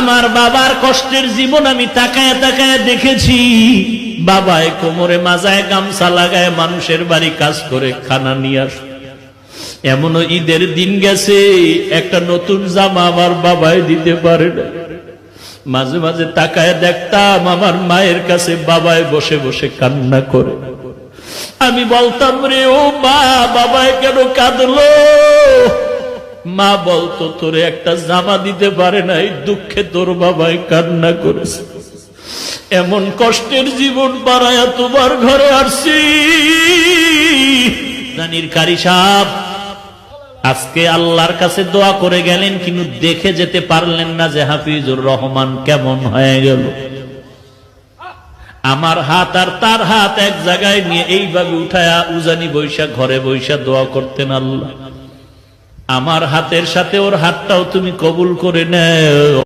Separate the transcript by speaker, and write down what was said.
Speaker 1: আমার বাবার কষ্টের জীবন আমি তাকায় তাকায় দেখেছি। বাবায় কোমরে মাজায় গামছা লাগায় মানুষের বাড়ি কাজ করে খানা নিয়ে আস। এমনও ঈদের দিন গেছে একটা নতুন জামা আমার বাবায় দিতে পারে না। মাঝে মাঝে তাকায় দেখতাম আমার মায়ের কাছে বাবায় বসে বসে কান্না করে। আমি বলতাম, রে ও মা, বাবায় কেন কাঁদলো? মা বলতো, তোরে একটা জামা দিতে পারে নাই, দুঃখে তোর বাবায় কান্না করেছে। এমন কষ্টের জীবন বাড়ায়া তোমার ঘরে আসছি। জানির কারি সাহেব আজকে আল্লাহর কাছে দোয়া করে গেলেন, কিন্তু দেখে যেতে পারলেন না যে হাফিজুর রহমান কেমন হয়ে গেল। আমার হাত আর তার হাত এক জায়গায় নিয়ে এইভাবে উঠায়া উজানি বৈশা ঘরে বৈশা দোয়া করতেন, আল্লাহ আমার হাতের সাথে ওর হাতটাও তুমি কবুল করে নেও।